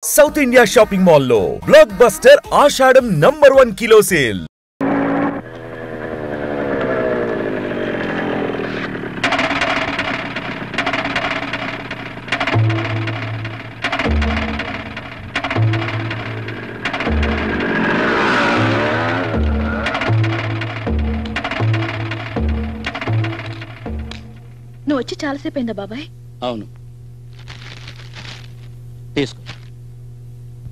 South India shopping mall లో block buster ఆషాఢం number 1 kilo sale. నువ్వు వచ్చి చాలాసేపు అయిందా బాబాయ్? అవును, తీసుకో.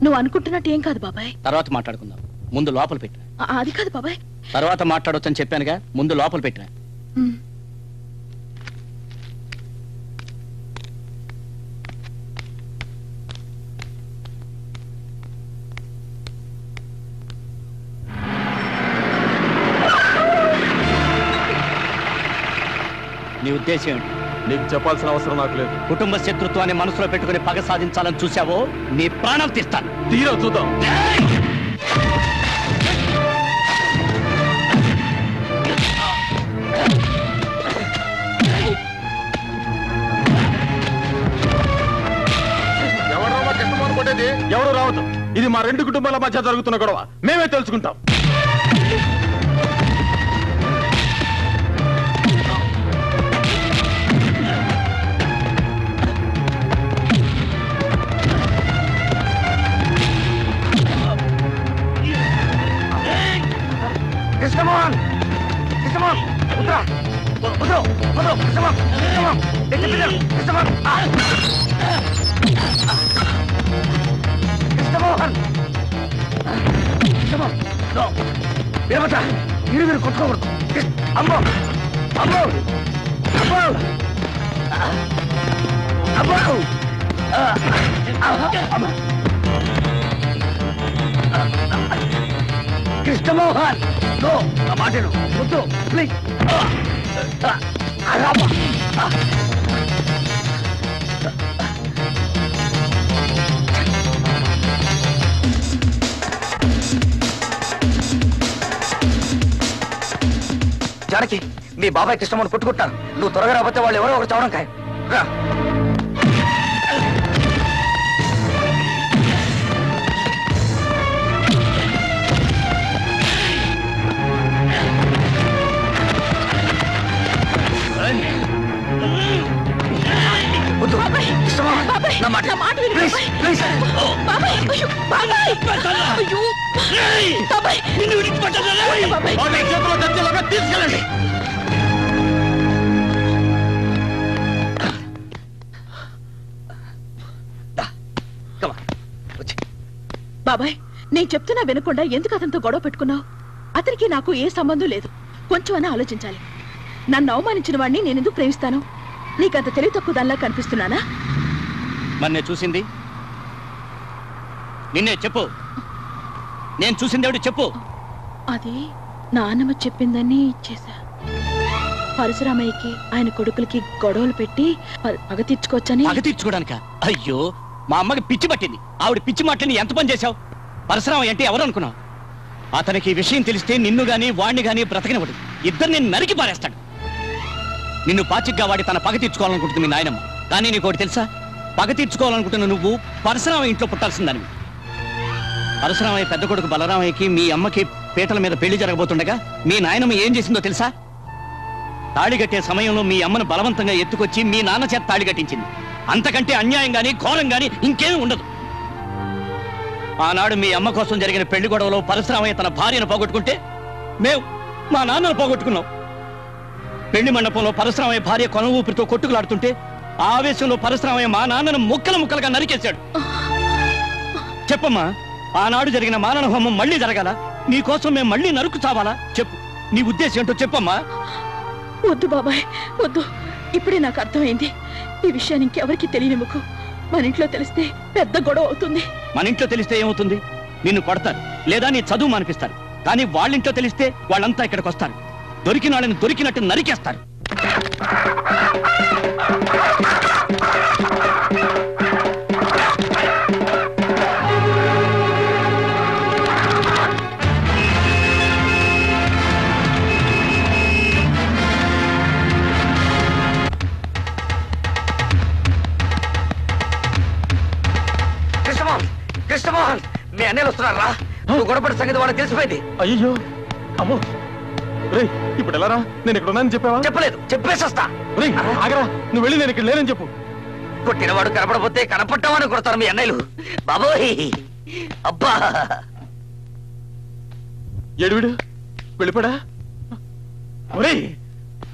నువ్వు అనుకుంటున్నట్టు ఏం కాదు బాబాయ్. తర్వాత మాట్లాడుకుందాం, ముందు లోపల పెట్టిన. అది కాదు బాబాయ్. తర్వాత మాట్లాడొచ్చని చెప్పానుగా, ముందు లోపల పెట్టిన. నీ ఉద్దేశం ఏంటి? నీకు చెప్పాల్సిన అవసరం నాకు లేదు. కుటుంబ శత్రుత్వాన్ని మనసులో పెట్టుకుని పగ సాధించాలని చూసావో నీ ప్రాణాలు తీస్తాను. తీరా చూద్దాం. ఎవరు రావద్దు. ఇది మా రెండు కుటుంబాల మధ్య జరుగుతున్న గొడవ, మేమే తెలుసుకుంటాం. కృష్ణమోహన్, కృష్ణమోహన్, ఉత్తరా, ఉత్తరా, ఉత్తరా, కృష్ణమోహన్, కృష్ణమోహన్, కృష్ణమోహన్, కృష్ణమోహన్, కృష్ణమోహన్, వీరభద్ర, మీరు కొట్టుకోకూడదు. అమ్మో, అమ్మో, అమ్మో, అమ్మో, కృష్ణమోహన్, నో, నా మాటను వద్దు, ప్లీజ్. జానకి, మీ బాబాయ్ కృష్ణమోహన్ కొట్టుకుంటాను. నువ్వు త్వరగా రాబోతే వాళ్ళు ఎవరో ఒకరు చావడం ఖాయం. రా. తీసుకెళ్ళండి. బాబాయ్, నేను చెప్తున్నా వినకుండా ఎందుకు అతనితో గొడవ పెట్టుకున్నావు? అతనికి నాకు ఏ సంబంధం లేదు. కొంచెం అని ఆలోచించాలి. నన్ను అవమానించిన వాడిని నేనెందుకు ప్రేమిస్తాను? నీకంత తెలివి తక్కువ దానిలా కనిపిస్తున్నానా? మరి నేను చూసింది నిన్నే చెప్పు. నేను చూసింది ఎవడు చెప్పు. అది నాన్నమ్మ చెప్పిందని చేశా. పరశురామయ్యకి ఆయన కొడుకులకి గొడవలు పెట్టి పగ తీర్చుకోవచ్చని. పగ తీర్చుకోవడానిక? అయ్యో, మా అమ్మకి పిచ్చి పట్టింది. ఆవిడ పిచ్చి మాటని ఎంత పని చేశావు? పరశురామయ్య అంటే ఎవరు అనుకున్నావు? అతనికి ఈ విషయం తెలిస్తే నిన్ను గాని వాణ్ణి గాని బ్రతకనివ్వడు. ఇద్దరు నేను నరికి పారేస్తాడు. నిన్ను పాచిగ్గా వాడి తన పగ తీర్చుకోవాలనుకుంటుంది మీ నాయనమ్మ. కానీ నీకోటి తెలుసా? పగ తీర్చుకోవాలనుకుంటున్న నువ్వు పరశురామయ్య ఇంట్లో పుట్టాల్సిందని. పరశురామయ్య పెద్ద కొడుకు బలరామయ్యకి మీ అమ్మకి పీటల మీద పెళ్లి జరగబోతుండగా మీ నాయనమ్మ ఏం చేసిందో తెలుసా? తాళిగట్టే సమయంలో మీ అమ్మను బలవంతంగా ఎత్తుకొచ్చి మీ నాన్న చేత తాళి కట్టించింది. అంతకంటే అన్యాయం గాని ఘోరం గాని ఇంకేమీ ఉండదు. ఆనాడు మీ అమ్మ కోసం జరిగిన పెళ్లి గొడవలో పరశురామయ్య తన భార్యను పోగొట్టుకుంటే మేము మా నాన్నను పోగొట్టుకున్నాం. పెళ్లి మండపంలో పరశురామయ్య భార్య కొన ఊపిరితో కొట్టుకులాడుతుంటే ఆవేశంలో పరశురామయ్య మా నాన్నను ముక్కలు ముక్కలుగా నరికేశాడు. చెప్పమ్మా, ఆనాడు జరిగిన మానవ హోమం మళ్ళీ జరగాల? నీకోసం మేము మళ్ళీ నరుకు చావాలా? చెప్పు, నీ ఉద్దేశం ఏంటో చెప్పమ్మా. వద్దు బాబాయ్, వద్దు. ఇప్పుడే నాకు అర్థమైంది. ఈ విషయాన్ని ఇంకెవరికి తెలియనివ్వకు. మన ఇంట్లో తెలిస్తే పెద్ద గొడవ అవుతుంది. మన ఇంట్లో తెలిస్తే ఏమవుతుంది? నిన్ను కొడతారు, లేదా నీ చదువు మానిపిస్తారు. కానీ వాళ్ళింట్లో తెలిస్తే వాళ్ళంతా ఇక్కడికి వస్తారు. దొరికిన వాళ్ళని దొరికినట్టు నరికేస్తారు. కృష్ణమోహన్ మీ అన్నయ్యలు వస్తున్నారా? నువ్వు గొడవపడి సంగతి వాళ్ళకి తెలిసిపోయింది. అయ్యో అమ్మో రే ఇప్పుడు ఎలా రా? నేను ఇక్కడ ఉన్నానని చెప్పావా? చెప్పలేదు, చెప్పేసొస్తా. ఆగరా, నువ్వు వెళ్ళి నేను ఇక్కడ లేనని చెప్పు. కొట్టినవాడు కనపడపోతే కనపడ్డామని కొడతారు మీ అన్నయ్యలు. బాబోయ్ అబ్బా ఏడువిడు వెళ్ళిపోడా?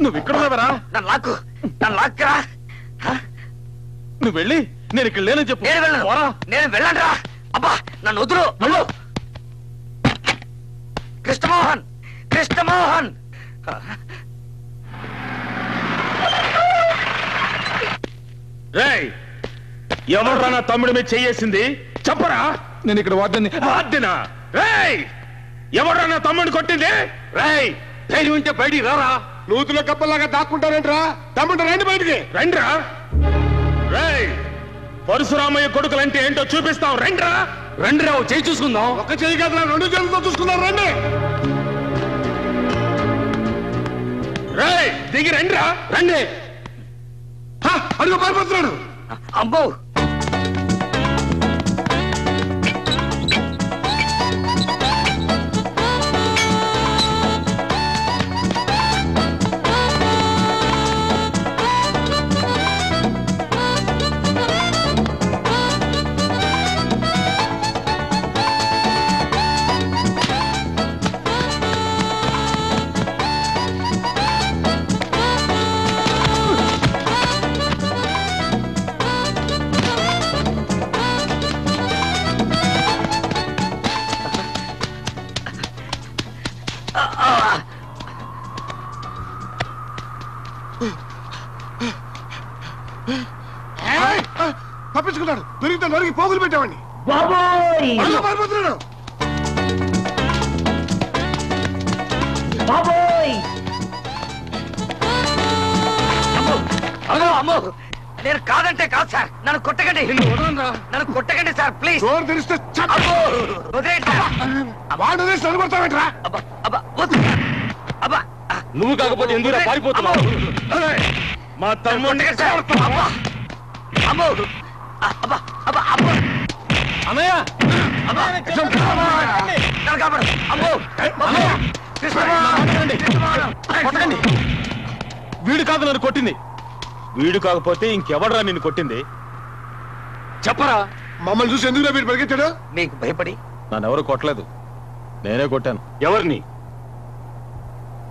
నువ్వు ఇక్కడ ఉన్నావరా? నన్ను లాక్కురా. నువ్వు వెళ్ళి నేను ఇక్కడ లేనని చెప్పు. నేను వెళ్ళండి రా. అబ్బా నన్ను వదులు. కృష్ణమోహన్ రేయ్, ఎవరు నా తమ్ముడి మీద చెయ్యేసింది చెప్పరా? నేను ఇక్కడ వార్డెనా? రేయ్, ఎవరు నా తమ్ముడిని కొట్టింది? రేయ్, ధైర్యం ఉంటే బయటికి రారా. నూతుల కప్పలాగా దాక్కుంటారేంట్రా? తమ్ముడు రండి బయటికి. రండిరా. రేయ్, పరశురామయ్య కొడుకులంటే ఏంటో చూపిస్తాం. రండిరా. రండిరావు, చేయి చూసుకుందాం. ఒక చెయ్యి కాదు, 2 చేతులతో చూసుకున్నారు. రండి. రేయ్, దిగి రండిరా. రండి. అడుగు పారిపోతున్నాడు. అబ్బో తప్పించుకున్నాడు. దొరికితే నరికి పోగులు పెట్టామండి. పారిపోతున్నాడు. అమ్మో నేను కాదంటే కాదు సార్. నన్ను కొట్టకండి, నన్ను కొట్టకండి సార్ ప్లీజ్. డోర్ తెరిస్తే వాడు కొడతావేంట్రా? నువ్వు కాకపోతే ఎందుకు పారిపోతున్నావు? మా తమ్ముడిని అన్నయ్య వీడు కాదు నన్ను కొట్టింది. వీడు కాకపోతే ఇంకెవడరా నిన్ను కొట్టింది? చెప్పరా. మమ్మల్ని చూసి ఎందుకు వీడు పరిగెత్తాడు? మీకు భయపడి. నన్ను ఎవరు కొట్టలేదు, నేనే కొట్టాను. ఎవరిని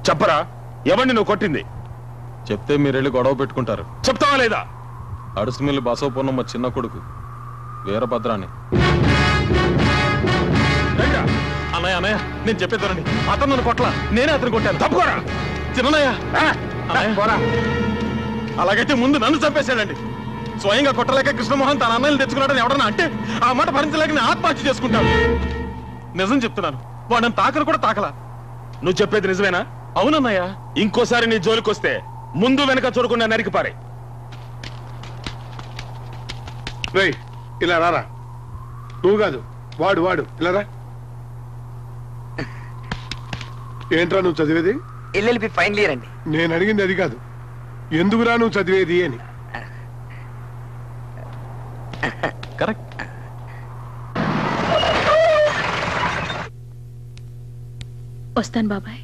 చెప్పరా? ఎవరిని నువ్వు కొట్టింది? చెప్తే మీరెళ్ళి గొడవ పెట్టుకుంటారు. చెప్తావా లేదా? అడుసుమిల్లి బసవపూర్ణమ్మ చిన్న కొడుకు వీరభద్రాన్ని. అన్నయ్య అన్నయ్య నేను చెప్పేదానండి. అతను నన్ను కొట్టలా, నేనే అతను కొట్టాను. తప్పుకోరా. చిన్నయ్య అలాగైతే ముందు నన్ను చంపేశాడండి. స్వయంగా కొట్టలేక కృష్ణమోహన్ తన అన్నయ్యలు తెచ్చుకున్నాడని ఎవడన్నా అంటే ఆ మాట భరించలేక నేను ఆత్మహత్య చేసుకుంటాను. నిజం చెప్తున్నాను, వాడు తాకను కూడా తాకలా. నువ్వు చెప్పేది నిజమేనా? అవునన్నయ్య. ఇంకోసారి నీ జోలికొస్తే ముందు వెనక చూడకుండా నరికి పారే. ఇలా రారా. నువ్వు కాదు, వాడు ఇలా రా. ఏంట్రా నువ్వు చదివేది? ఎల్ఎల్బి ఫైనల్ ఇయర్ అండి. నేను అడిగింది అది కాదు, ఎందుకురా నువ్వు చదివేది అని. కరెక్ట్. వస్తాను బాబాయ్.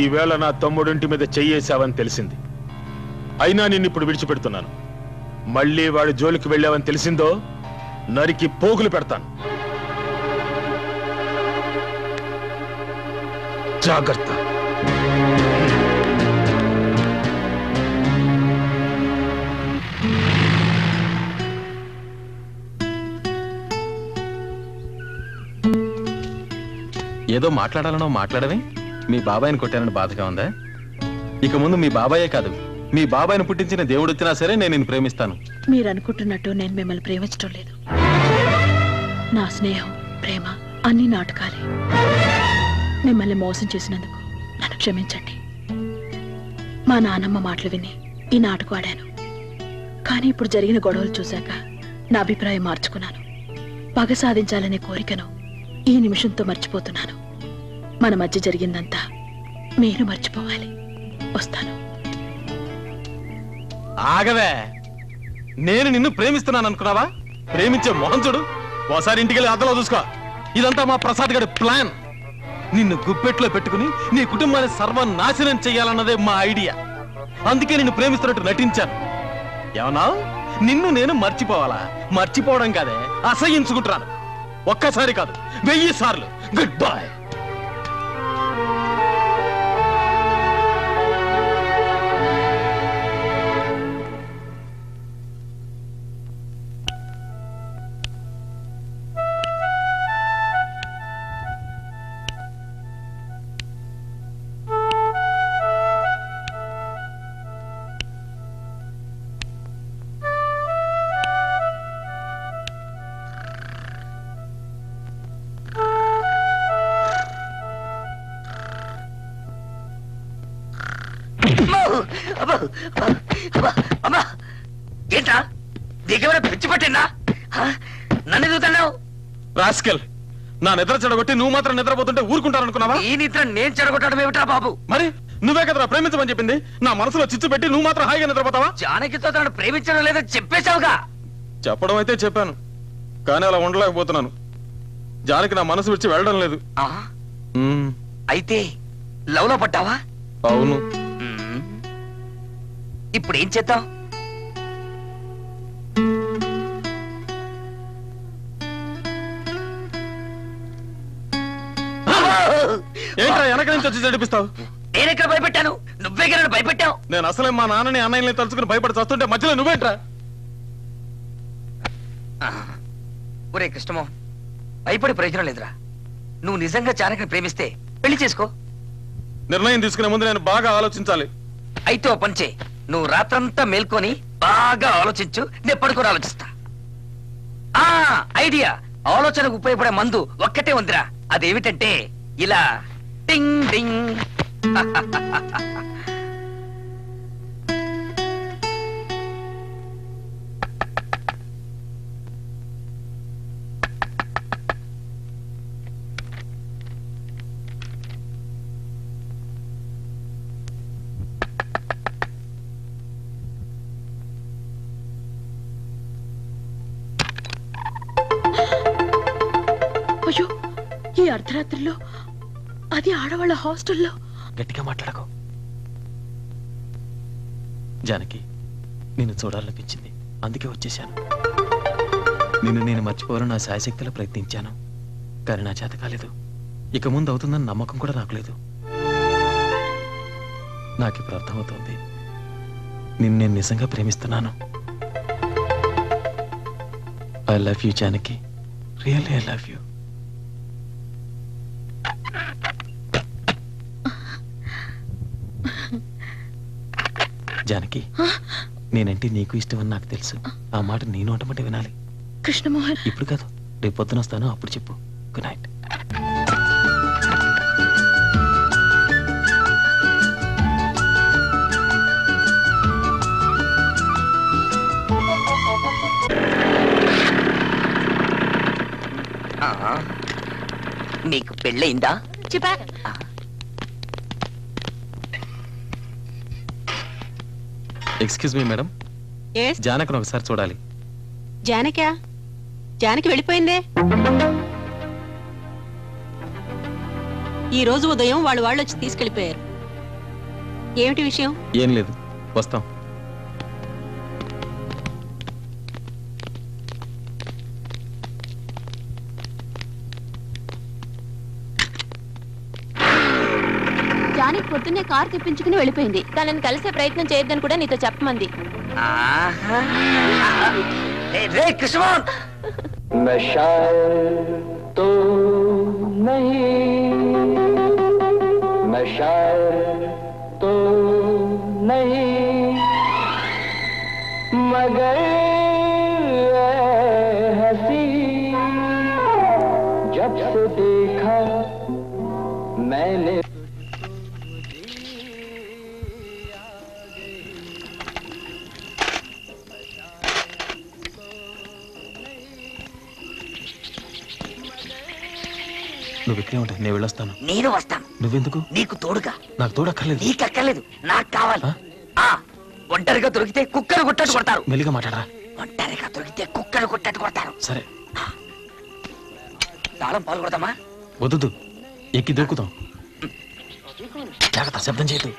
ఈవేళ నా తమ్ముడింటి మీద చెయ్యేశావని తెలిసింది. అయినా నిన్నిప్పుడు విడిచిపెడుతున్నాను. మళ్ళీ వాడి జోలికి వెళ్ళావని తెలిసిందో నరికి పోగులు పెడతాను. జాగ్రత్త. ఏదో మాట్లాడాలనో మాట్లాడవే. మీ బాబాయిని కొట్టానని బాధగా ఉందా? ఇక ముందు మీ బాబాయే కాదు, మీ బాబాయిని పుట్టించిన దేవుడు వచ్చినా సరే నేను నిన్ను ప్రేమిస్తాను. మీరు అనుకుంటున్నట్టు నేను మిమ్మల్ని ప్రేమించడం లేదు. నా స్నేహం, ప్రేమ అన్ని నాటకాలే. మిమ్మల్ని మోసం చేసినందుకు నన్ను క్షమించండి. మా నానమ్మ మాటలు విని ఈ నాటకం ఆడాను. కానీ ఇప్పుడు జరిగిన గొడవలు చూశాక నా అభిప్రాయం మార్చుకున్నాను. పగ సాధించాలనే కోరికను ఈ నిమిషంతో మర్చిపోతున్నాను. మన మధ్య జరిగిందంతా మీరు మర్చిపోవాలి. వస్తాను. ఆగవే, నేను నిన్ను ప్రేమిస్తున్నాను అనుకున్నావా? ప్రేమించే మొహం చూడు. ఓసారి ఇంటికెళ్ళి అద్దలో చూసుకో. ఇదంతా మా ప్రసాద్ గడి ప్లాన్. నిన్ను గుప్పెట్లో పెట్టుకుని నీ కుటుంబాన్ని సర్వనాశనం చెయ్యాలన్నదే మా ఐడియా. అందుకే నిన్ను ప్రేమిస్తున్నట్టు నటించాను. ఏమన్నా నిన్ను నేను మర్చిపోవాలా? మర్చిపోవడం కాదే, అసహించుకుంటున్నాను. ఒక్కసారి కాదు, 1000 సార్లు. Good bye. ఏంటా నీకెవరో పిచ్చి పట్టిందా? నన్ను ఎదుగుతున్నావు రాస్కెల్. నా నిద్ర చెడగొట్టి నువ్వు మాత్రం నిద్రపోతుంటే ఊరుకుంటారనుకున్నావా? ఈ నిద్ర నేను చెడగొట్టడం ఏమిటా బాబు? మరి నువ్వే కదరా ప్రేమించమని చెప్పింది. నా మనసులో చిచ్చు పెట్టి నువ్వు మాత్రం హాయిగా నిద్రపోతావా? జానకితో తనను ప్రేమించడం లేదని చెప్పేశావుగా. చెప్పడం అయితే చెప్పాను, కానీ అలా ఉండలేకపోతున్నాను. జానకి నా మనసు విడిచి వెళ్ళడం లేదు. అయితే లవ్ లో పడ్డావా? అవును. ఇప్పుడు ఏం చేద్దాం? ఏంట్రా వెనక నుంచి వచ్చి చడిపిస్తావు? నేనెక్కడ భయపెట్టాను? నువ్వే కదా భయపెట్టావు. నేను అసలే మా నాన్నని అన్నయ్యని తలుచుకుని భయపడి చస్తుంటే మధ్యలో నువ్వేంట్రా? ఒరే కృష్ణమోహన్, భయపడి ప్రయోజనం లేదురా. నువ్వు నిజంగా జానకిని ప్రేమిస్తే పెళ్లి చేసుకో. నిర్ణయం తీసుకునే ముందు నేను బాగా ఆలోచించాలి. అయితే ఓ పని చేయి, నువ్వు రాత్రంతా మేల్కొని బాగా ఆలోచించు, నేను పడుకొని ఆలోచిస్తా. ఐడియా, ఆలోచనకు ఉపయోగపడే మందు ఒక్కటే ఉందిరా. అదేమిటంటే ఇలా టింగ్ టింగ్. అయ్యో, ఈ అర్ధరాత్రిలో, అది ఆడవాళ్ళ హాస్టల్లో. గట్టిగా మాట్లాడకు జానకి. నిన్ను చూడాలనిపించింది, అందుకే వచ్చేశాను. నిన్ను నేను మర్చిపోవాలని నా శాయశక్తిలో ప్రయత్నించాను, కానీ నా చేత కాలేదు. ఇక ముందు అవుతుందని నమ్మకం కూడా నాకు లేదు. నాకిప్పుడు అర్థమవుతోంది, నిన్ను నేను నిజంగా ప్రేమిస్తున్నాను. I love you Janaki, really I love you. Janaki, నేనంటే నీకు ఇష్టం అని నాకు తెలుసు. ఆ మాట నేను అటమంటే వినాలి. కృష్ణమోహన్, ఇప్పుడు కాదు, రేపు పొద్దున వస్తాను, అప్పుడు చెప్పు. Good night. నీకు పెళ్ళయిందా? చెప్పా. ఎక్స్క్యూజ్ మీ మేడం, జానకిని ఒకసారి చూడాలి. జానకా? జానకి వెళ్ళిపోయిందే. ఈ రోజు ఉదయం వాళ్ళు వచ్చి తీసుకెళ్లిపోయారు. ఏమిటి విషయం? ఏం లేదు, వస్తాం. జానకి పొద్దున్నే కారు తెప్పించుకుని వెళ్ళిపోయింది. తనని కలిసే ప్రయత్నం చేయొద్దని కూడా నీతో చెప్పమంది. రే కృష్ణమోహన్, मैं शायर तो नहीं, मैं शायर तो नहीं, मगर हंसी जब से देखा मैंने నువ్వు ఇక్కడే ఉంటా, నేను వెళ్ళొస్తాను. నేను వస్తాను. నువ్వెందుకు? నీకు తోడుగా. నాకు తోడక్కర్లేదు. నీకు అక్కర్లేదు, నాకు కావాలి. ఒంటరిగా దొరికితే కుక్కలు కొట్టట్టు కొడతారు. మెల్లిగా మాట్లాడరా. ఒంటరిగా దొరికితే కుక్కలు కొట్టట్టు కొడతారు. సరే, తాళం పాలు కొడతామా? వద్దు, ఎక్కి దూకుతాం. జాగ్రత్త, శబ్దం చేయదు.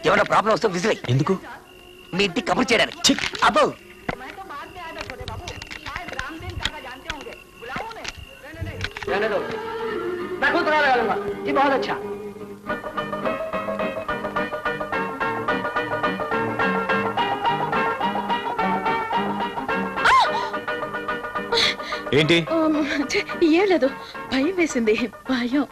ఏమైనా ప్రాబ్లం వస్తే విజిల్. ఎందుకు? మీ ఇంటికి కబుర్ చేయడానికి. అబ్బో, ఏంటి? ఏం లేదు, భయం వేసింది. భయం.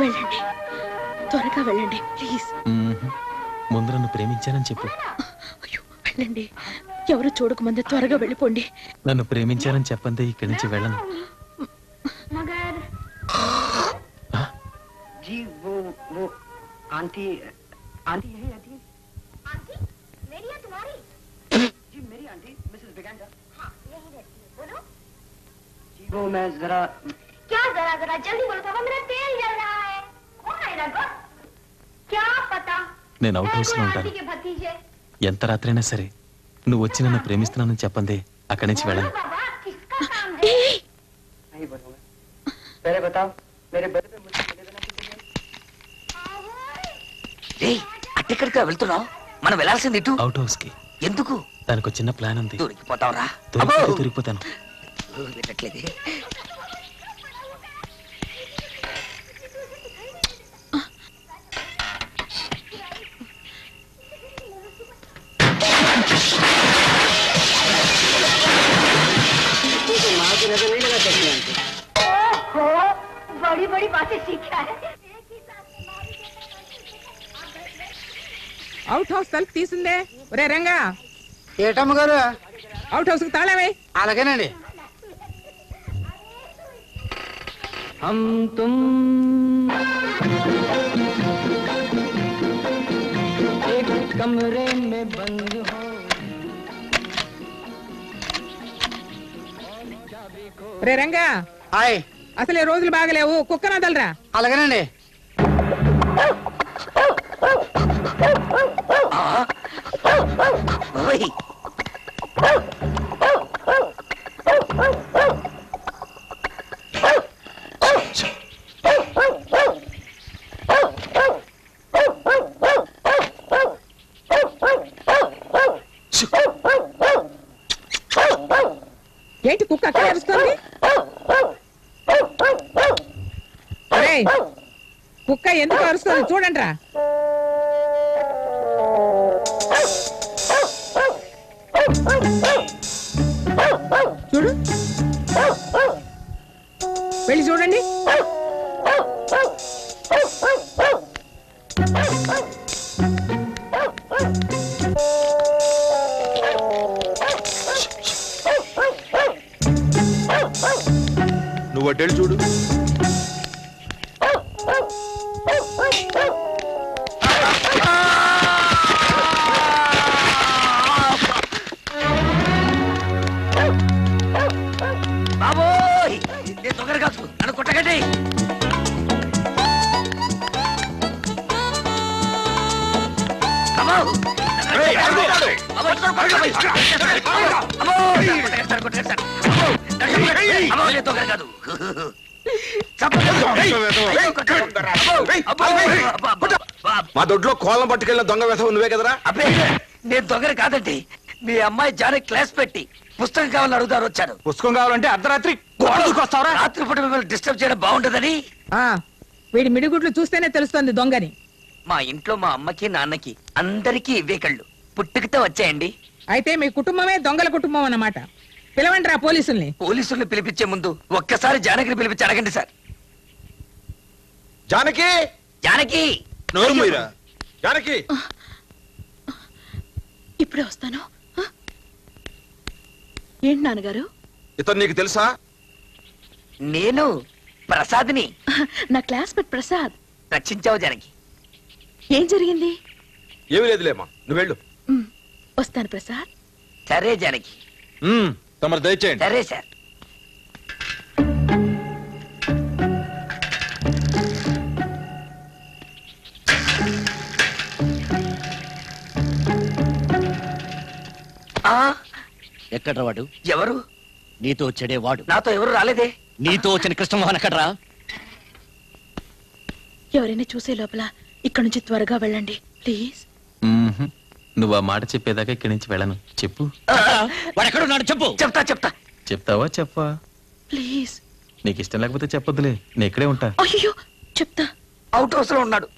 వెళ్ళండి, త్వరగా వెళ్ళండి ప్లీజ్. ముందు నన్ను ప్రేమించానని చెప్పు. అయ్యో, వెళ్ళండి, ఎవరు చూడకముందే త్వరగా వెళ్ళిపోండి. నన్ను ప్రేమించానని చెప్పందే ఇక్కడి నుంచి వెళ్ళను. आंटी आंटी यही रहती है? आंटी मेरी या तुम्हारी? जी मेरी आंटी मिसेस बिगेंडर। हाँ यही रहती है। बोलो। जी वो मैं जरा। क्या जरा जरा जल्दी बोलो पापा, मेरा तेल जल रहा है। कौन है ना? क्या पता। నేను అవుట్ హౌస్ లో ఉంటాను. ఎంత రాత్రైనా సరే నువ్వు వచ్చి నన్ను ప్రేమిస్తున్నానని చెప్పందే అక్కడి నుంచి వెళ్ళను. नहीं बोलूँगा। पहले बताओ मेरे बेटे पे मुझे అట్టెక్కడికి వెళ్తున్నావు? మనం వెళ్ళాల్సింది ఇటు. అవుట్ హౌస్ కి. ఎందుకు? దానికి చిన్న ప్లాన్ ఉంది. దొరికిపోతావురా? దొరికిపోతాను. बड़ी बड़ी बातें सीखा है। అవుట్ హౌస్ తలుపు తీసిందే. ఒరే రంగా, ఏటమ్మ గారు అవుట్ హౌస్ కి తాళమే. అలాగేనండి. हम तुम एक कमरे में बंद हो। ఒరే రంగా, హాయ్. అసలే రోజులు బాగలేవు, కుక్కన వదలరా. అలాగేనండి. ఏంటి కుక్క అక్కడ అరుస్తుంది? కుక్క ఎందుకు అరుస్తుంది చూడండి రా. చూడు, వెళ్ళి చూడండి. నువ్వు అడ్డేళ్ళు చూడు. బాబోయ్, నేను దొంగలు కాదు, నన్ను కొట్టకండి. మా దొడ్లో కోళ్ళం పట్టుకెళ్ళిన దొంగ వ్యసనం నువ్వే కదరా? అబ్బే, నేను దొంగలు కాదండి. మీ అమ్మాయి జానే క్లాస్ పెట్టి పుస్తకం కావాలని అడుగుతారు వచ్చాను. పుస్తకం కావాలంటే అర్ధరాత్రి వస్తావరా? రాత్రిపూట మిమ్మల్ని డిస్టర్బ్ చేయడం బాగుంటుందని. వీడి మిడిగుడ్లు చూస్తేనే తెలుస్తుంది దొంగని. మా ఇంట్లో మా అమ్మకి నాన్నకి అందరికీ ఇవే కళ్ళు పుట్టుకతో వచ్చాయండి. అయితే మీ కుటుంబమే దొంగల కుటుంబం అన్నమాట. పిలవండి రా పోలీసుల్ని. పోలీసుల్ని పిలిపించే ముందు ఒక్కసారి జానకిని పిలిపించి అడగండి సార్. జానకి, జానకి, నోరు మూయరా. జానకి, ఇప్పుడే వస్తాను. ఏంటి నాన్నగారు? ఇతను నీకు తెలుసా? నేను ప్రసాద్ని. నా క్లాస్మేట్ ప్రసాద్. రక్షించావు జానకి. ఏం జరిగింది? ఏమీ లేదులేమ్మా, నువ్వు వెళ్ళు. వస్తాను ప్రసాద్. సరే జానకి. తమరు దయచేయండి. సరే సార్. ఎక్కడ్రా వాడు? ఎవరు? నీతో వచ్చాడే వాడు. నాతో ఎవరు రాలేదే. నీతో వచ్చిన కృష్ణమోహన్ ఎక్కడ్రా? ఎవరైనా చూసే లోపల ఇక్కడ నుంచి త్వరగా వెళ్ళండి ప్లీజ్. నువ్వు ఆ మాట చెప్పేదాకా ఇక్కడి నుంచి వెళ్ళను. చెప్పు. వాడు ఎక్కడున్నాడు చెప్పు. చెప్తా చెప్తా. చెప్తావా? చెప్పవా? ప్లీజ్. నీకు ఇష్టం లేకపోతే చెప్పొద్దులే, నేను ఇక్కడే ఉంటా. అయ్యో చెప్తా. అవుట్ హౌస్ లో ఉన్నాడు.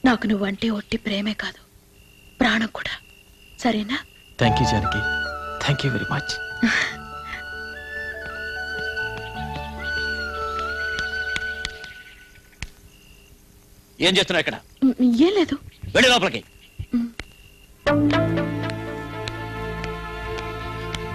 నాకు నువ్వంటే ఒట్టి ప్రేమే కాదు, ప్రాణం కూడా. సరేనా? Thank you Janaki, thank you very much. ఏం చేస్తున్నావు ఇక్కడ? ఏం లేదు. వెళ్ళి లోపలికి.